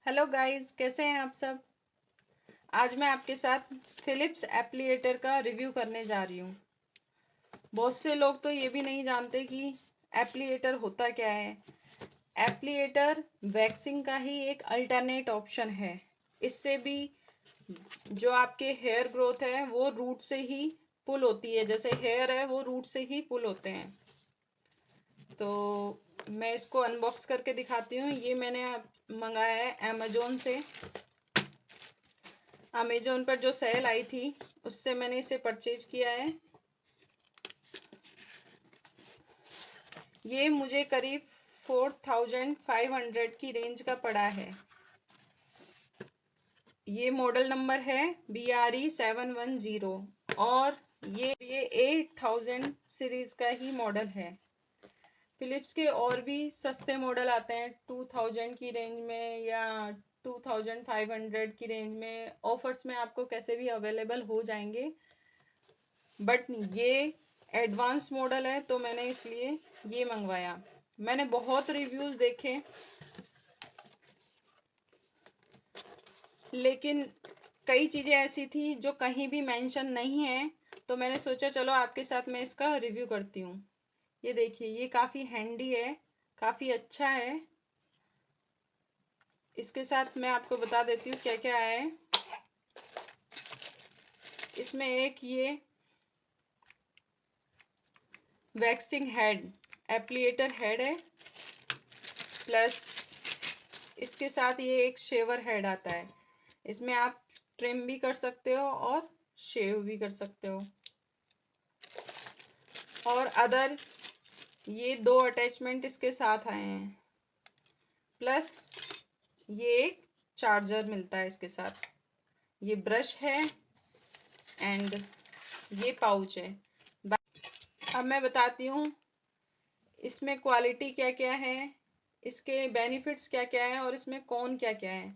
Hello guys, कैसे हैं आप सब। आज मैं आपके साथ फिलिप्स एप्लीएटर का रिव्यू करने जा रही हूँ। बहुत से लोग तो ये भी नहीं जानते कि एप्लीएटर होता क्या है। एप्लीएटर वैक्सिंग का ही एक अल्टरनेट ऑप्शन है। इससे भी जो आपके हेयर ग्रोथ है वो रूट से ही पुल होती है। जैसे हेयर है वो रूट से ही पुल होते हैं। तो मैं इसको अनबॉक्स करके दिखाती हूँ। ये मैंने मंगाया है अमेजोन से। अमेजोन पर जो सेल आई थी उससे मैंने इसे परचेज किया है। ये मुझे करीब 4500 की रेंज का पड़ा है। ये मॉडल नंबर है BRE710 और ये 8000 सीरीज का ही मॉडल है। फिलिप्स के और भी सस्ते मॉडल आते हैं 2000 की रेंज में या 2500 की रेंज में। ऑफर्स में आपको कैसे भी अवेलेबल हो जाएंगे, बट ये एडवांस मॉडल है तो मैंने इसलिए ये मंगवाया। मैंने बहुत रिव्यूज़ देखे, लेकिन कई चीज़ें ऐसी थी जो कहीं भी मेंशन नहीं है, तो मैंने सोचा चलो आपके साथ मैं इसका रिव्यू करती हूँ। ये देखिए, ये काफ़ी हैंडी है, काफ़ी अच्छा है। इसके साथ मैं आपको बता देती हूँ क्या क्या है। इसमें एक ये वैक्सिंग हेड, एप्लीएटर हेड है, प्लस इसके साथ ये एक शेवर हेड आता है। इसमें आप ट्रिम भी कर सकते हो और शेव भी कर सकते हो। और अदर ये दो अटैचमेंट इसके साथ आए हैं, प्लस ये एक चार्जर मिलता है इसके साथ। ये ब्रश है एंड ये पाउच है। अब मैं बताती हूँ इसमें क्वालिटी क्या क्या है, इसके बेनिफिट्स क्या क्या है और इसमें कौन क्या क्या है।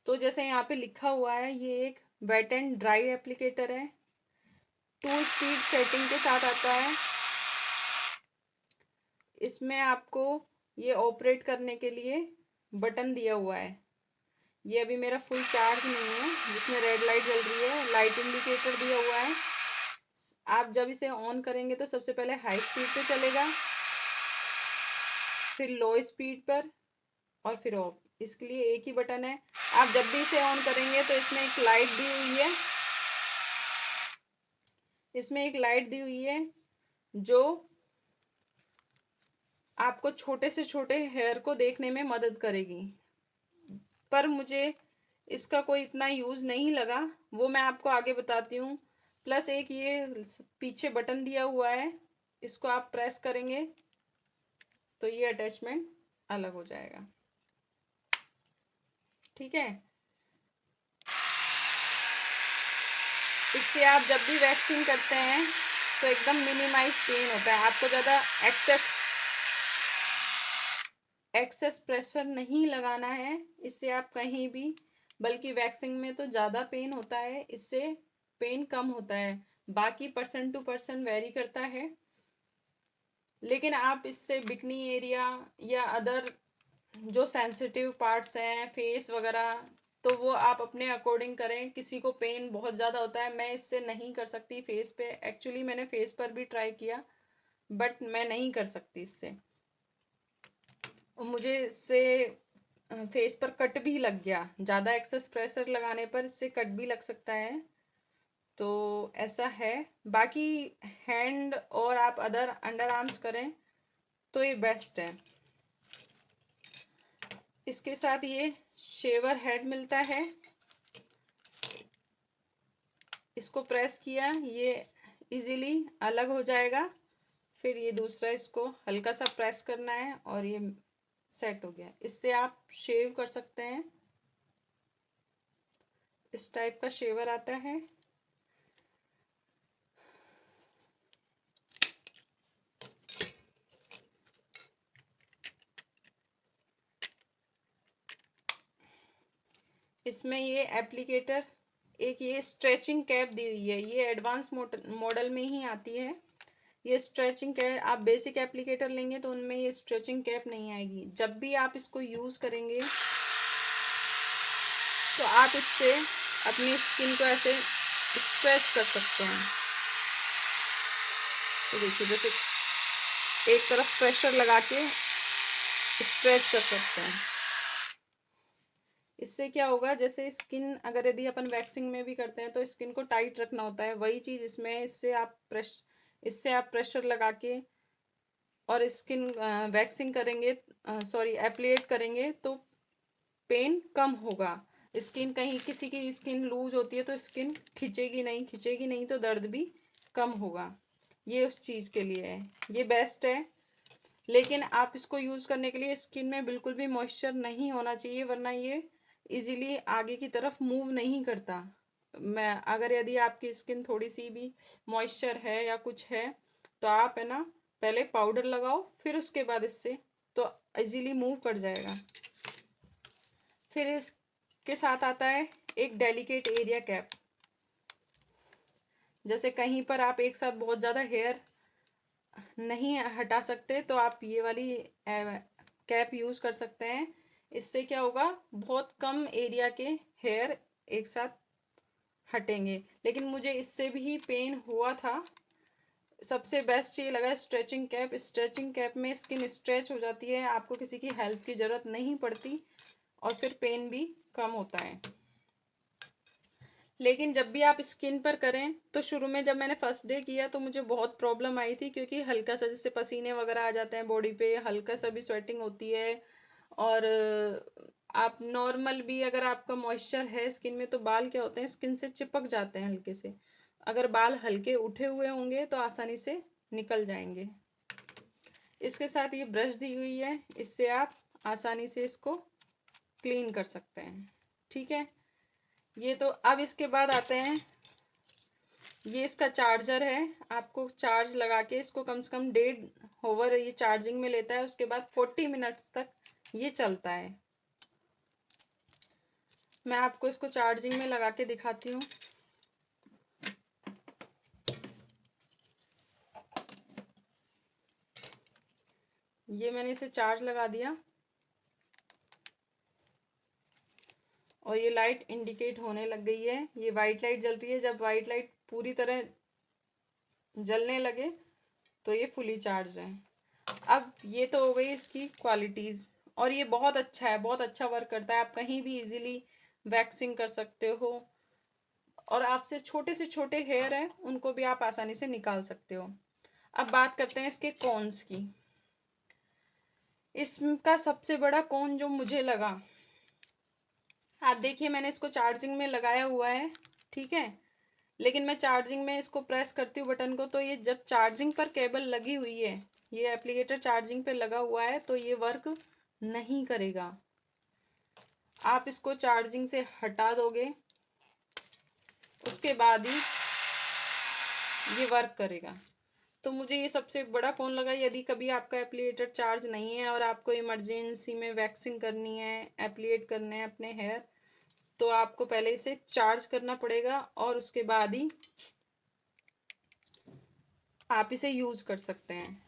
तो जैसे यहाँ पे लिखा हुआ है, ये एक वेट एंड ड्राई एप्लीकेटर है। 2 स्पीड सेटिंग के साथ आता है। इसमें आपको ये ऑपरेट करने के लिए बटन दिया हुआ है। ये अभी मेरा फुल चार्ज नहीं है, जिसमें रेड लाइट जल रही है। लाइट इंडिकेटर दिया हुआ है। आप जब इसे ऑन करेंगे तो सबसे पहले हाई स्पीड पे चलेगा, फिर लो स्पीड पर और फिर ऑफ। इसके लिए एक ही बटन है। आप जब भी इसे ऑन करेंगे तो इसमें एक लाइट दी हुई है, जो आपको छोटे से छोटे हेयर को देखने में मदद करेगी। पर मुझे इसका कोई इतना यूज़ नहीं लगा, वो मैं आपको आगे बताती हूँ। प्लस एक ये पीछे बटन दिया हुआ है, इसको आप प्रेस करेंगे तो ये अटैचमेंट अलग हो जाएगा। ठीक है। इससे आप जब भी वैक्सिंग करते हैं तो एकदम मिनिमाइज पेन होता है। आपको ज़्यादा एक्सेस प्रेशर नहीं लगाना है इससे आप कहीं भी, बल्कि वैक्सिंग में तो ज़्यादा पेन होता है, इससे पेन कम होता है। बाकी पर्सन टू पर्सन वेरी करता है, लेकिन आप इससे बिकनी एरिया या अदर जो सेंसिटिव पार्ट्स हैं फेस वगैरह, तो वो आप अपने अकॉर्डिंग करें। किसी को पेन बहुत ज़्यादा होता है, मैं इससे नहीं कर सकती फेस पे। एक्चुअली मैंने फेस पर भी ट्राई किया, बट मैं नहीं कर सकती इससे। मुझे इससे फेस पर कट भी लग गया। ज़्यादा एक्सेस प्रेशर लगाने पर इससे कट भी लग सकता है, तो ऐसा है। बाकी हैंड और आप अदर अंडर आर्म्स करें तो ये बेस्ट है। इसके साथ ये शेवर हेड मिलता है। इसको प्रेस किया, ये इजीली अलग हो जाएगा। फिर ये दूसरा, इसको हल्का सा प्रेस करना है और ये सेट हो गया। इससे आप शेव कर सकते हैं। इस टाइप का शेवर आता है। इसमें ये एप्लीकेटर, एक ये स्ट्रेचिंग कैप दी हुई है। ये एडवांस मॉडल में ही आती है। ये स्ट्रेचिंग कैप, आप बेसिक एप्लीकेटर लेंगे तो उनमें ये स्ट्रेचिंग कैप नहीं आएगी। जब भी आप इसको यूज़ करेंगे तो आप इससे अपनी स्किन को ऐसे स्ट्रेच कर सकते हैं। तो देखिए जैसे एक तरफ प्रेशर लगा के स्ट्रेच कर सकते हैं। इससे क्या होगा, जैसे स्किन अगर यदि अपन वैक्सिंग में भी करते हैं तो स्किन को टाइट रखना होता है, वही चीज इसमें इससे आप प्रेशर लगा के और स्किन वैक्सिंग करेंगे, सॉरी एप्लीट करेंगे तो पेन कम होगा। स्किन कहीं किसी की स्किन लूज होती है तो स्किन खिंचेगी नहीं तो दर्द भी कम होगा। ये उस चीज के लिए है, ये बेस्ट है। लेकिन आप इसको यूज करने के लिए स्किन में बिल्कुल भी मॉइस्चर नहीं होना चाहिए, वरना ये इजीली आगे की तरफ मूव नहीं करता। मैं अगर यदि आपकी स्किन थोड़ी सी भी मॉइस्चर है या कुछ है तो आप है ना पहले पाउडर लगाओ, फिर उसके बाद इससे तो इजीली मूव कर जाएगा। फिर इसके साथ आता है एक डेलिकेट एरिया कैप। जैसे कहीं पर आप एक साथ बहुत ज़्यादा हेयर नहीं हटा सकते तो आप ये वाली कैप यूज़ कर सकते हैं। इससे क्या होगा, बहुत कम एरिया के हेयर एक साथ हटेंगे। लेकिन मुझे इससे भी पेन हुआ था। सबसे बेस्ट ये लगा स्ट्रेचिंग कैप। स्ट्रेचिंग कैप में स्किन स्ट्रेच हो जाती है, आपको किसी की हेल्प की ज़रूरत नहीं पड़ती और फिर पेन भी कम होता है। लेकिन जब भी आप स्किन पर करें तो शुरू में जब मैंने फर्स्ट डे किया तो मुझे बहुत प्रॉब्लम आई थी, क्योंकि हल्का सा जैसे पसीने वगैरह आ जाते हैं बॉडी पे, हल्का सा भी स्वेटिंग होती है। और आप नॉर्मल भी अगर आपका मॉइस्चर है स्किन में तो बाल क्या होते हैं, स्किन से चिपक जाते हैं हल्के से। अगर बाल हल्के उठे हुए होंगे तो आसानी से निकल जाएंगे। इसके साथ ये ब्रश दी हुई है, इससे आप आसानी से इसको क्लीन कर सकते हैं। ठीक है, ये तो अब इसके बाद आते हैं, ये इसका चार्जर है। आपको चार्ज लगा के इसको कम से कम 1.5 आवर ये चार्जिंग में लेता है। उसके बाद 40 मिनट्स तक ये चलता है। मैं आपको इसको चार्जिंग में लगा के दिखाती हूँ। ये मैंने इसे चार्ज लगा दिया और ये लाइट इंडिकेट होने लग गई है। ये वाइट लाइट जल रही है। जब वाइट लाइट पूरी तरह जलने लगे तो ये फुली चार्ज है। अब ये तो हो गई इसकी क्वालिटीज, और ये बहुत अच्छा है, बहुत अच्छा वर्क करता है। आप कहीं भी इजीली वैक्सिंग कर सकते हो और आपसे छोटे से छोटे हेयर हैं उनको भी आप आसानी से निकाल सकते हो। अब बात करते हैं इसके कॉन्स की। इसका सबसे बड़ा कॉन जो मुझे लगा, आप देखिए मैंने इसको चार्जिंग में लगाया हुआ है, ठीक है। लेकिन मैं चार्जिंग में इसको प्रेस करती हूँ बटन को, तो ये जब चार्जिंग पर केबल लगी हुई है, ये एप्लीकेटर चार्जिंग पे लगा हुआ है तो ये वर्क नहीं करेगा। आप इसको चार्जिंग से हटा दोगे उसके बाद ही ये वर्क करेगा। तो मुझे ये सबसे बड़ा कौन लगा। यदि कभी आपका एप्लीकेटर चार्ज नहीं है और आपको इमरजेंसी में वैक्सिंग करनी है, एप्लीकेट करने हैं अपने हेयर, तो आपको पहले इसे चार्ज करना पड़ेगा और उसके बाद ही आप इसे यूज कर सकते हैं।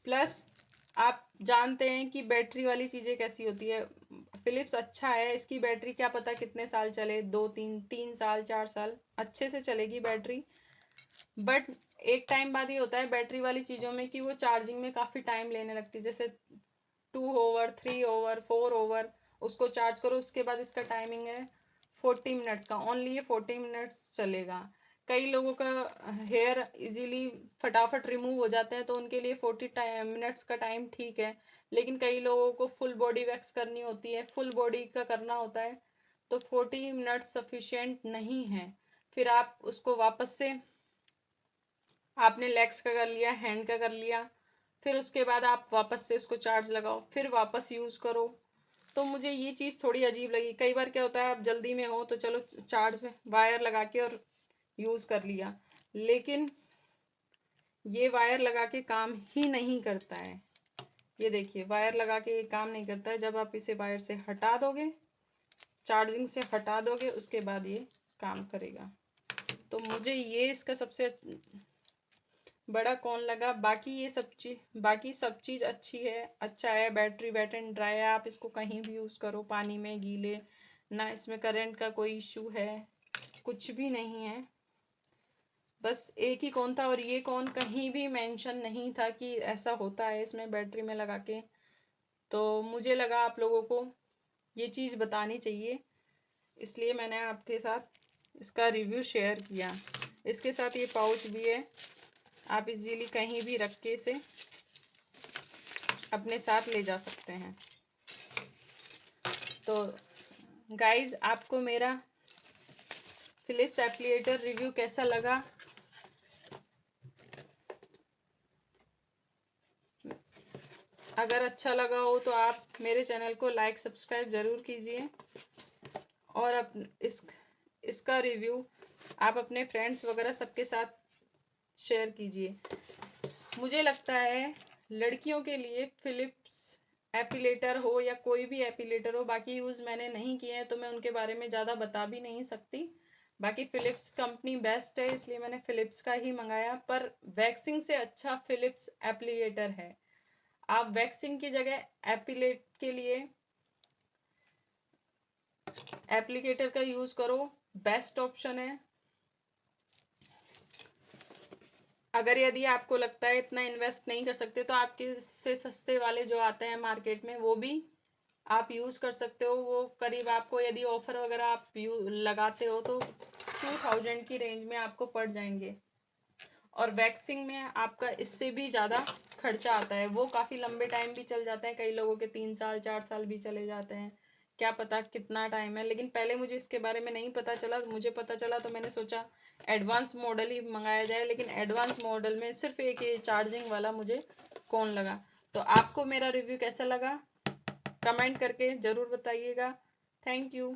प्लस आप जानते हैं कि बैटरी वाली चीजें कैसी होती है। फिलिप्स अच्छा है, इसकी बैटरी क्या पता कितने साल चले, 2 3 3 साल 4 साल अच्छे से चलेगी बैटरी। बट एक टाइम बाद ये होता है बैटरी वाली चीजों में कि वो चार्जिंग में काफी टाइम लेने लगती है। जैसे 2 ओवर 3 ओवर 4 ओवर उसको चार्ज करो, उसके बाद इसका टाइमिंग है 40 मिनट्स का, ओनली ये 40 मिनट्स चलेगा। कई लोगों का हेयर इजीली फटाफट रिमूव हो जाते हैं तो उनके लिए 40 मिनट्स का टाइम ठीक है। लेकिन कई लोगों को फुल बॉडी वैक्स करनी होती है, फुल बॉडी का करना होता है, तो 40 मिनट्स सफिशिएंट नहीं है। फिर आप उसको वापस से, आपने लेग्स का कर लिया, हैंड का कर लिया, फिर उसके बाद आप वापस से उसको चार्ज लगाओ, फिर वापस यूज करो। तो मुझे ये चीज थोड़ी अजीब लगी। कई बार क्या होता है आप जल्दी में हो तो चलो चार्ज में वायर लगा के और यूज कर लिया, लेकिन ये वायर लगा के काम ही नहीं करता है। ये देखिए वायर लगा के ये काम नहीं करता है। जब आप इसे वायर से हटा दोगे, चार्जिंग से हटा दोगे, उसके बाद ये काम करेगा। तो मुझे ये इसका सबसे बड़ा कौन लगा। बाकी सब चीज अच्छी है, अच्छा है। बैटरी वेट एंड ड्राई है, आप इसको कहीं भी यूज करो, पानी में, गीले ना इसमें करंट का कोई इश्यू है, कुछ भी नहीं है। बस एक ही कौन था, और ये कौन कहीं भी मेंशन नहीं था कि ऐसा होता है इसमें बैटरी में लगा के। तो मुझे लगा आप लोगों को ये चीज़ बतानी चाहिए, इसलिए मैंने आपके साथ इसका रिव्यू शेयर किया। इसके साथ ये पाउच भी है, आप इजीली कहीं भी रख के इसे अपने साथ ले जा सकते हैं। तो गाइज, आपको मेरा फिलिप्स एप्लीएटर रिव्यू कैसा लगा? अगर अच्छा लगा हो तो आप मेरे चैनल को लाइक सब्सक्राइब ज़रूर कीजिए, और इसका रिव्यू आप अपने फ्रेंड्स वगैरह सबके साथ शेयर कीजिए। मुझे लगता है लड़कियों के लिए फिलिप्स एपिलेटर हो या कोई भी एपिलेटर हो, बाकी यूज़ मैंने नहीं किए हैं तो मैं उनके बारे में ज़्यादा बता भी नहीं सकती। बाकी फिलिप्स कंपनी बेस्ट है, इसलिए मैंने फिलिप्स का ही मंगाया। पर वैक्सिंग से अच्छा फिलिप्स एप्लीकेटर है। आप वैक्सिंग की जगह एपिलेट के लिए एप्लीकेटर का यूज़ करो, बेस्ट ऑप्शन है। अगर यदि आपको लगता है इतना इन्वेस्ट नहीं कर सकते, तो आपके से सस्ते वाले जो आते हैं मार्केट में वो भी आप यूज़ कर सकते हो। वो करीब आपको, यदि ऑफर वगैरह आप लगाते हो तो 2000 की रेंज में आपको पड़ जाएंगे। और वैक्सिंग में आपका इससे भी ज़्यादा खर्चा आता है। वो काफ़ी लंबे टाइम भी चल जाते हैं, कई लोगों के 3 साल 4 साल भी चले जाते हैं, क्या पता कितना टाइम है। लेकिन पहले मुझे इसके बारे में नहीं पता चला, मुझे पता चला तो मैंने सोचा एडवांस मॉडल ही मंगाया जाए। लेकिन एडवांस मॉडल में सिर्फ एक ये चार्जिंग वाला मुझे कौन लगा। तो आपको मेरा रिव्यू कैसा लगा कमेंट करके ज़रूर बताइएगा। Thank you.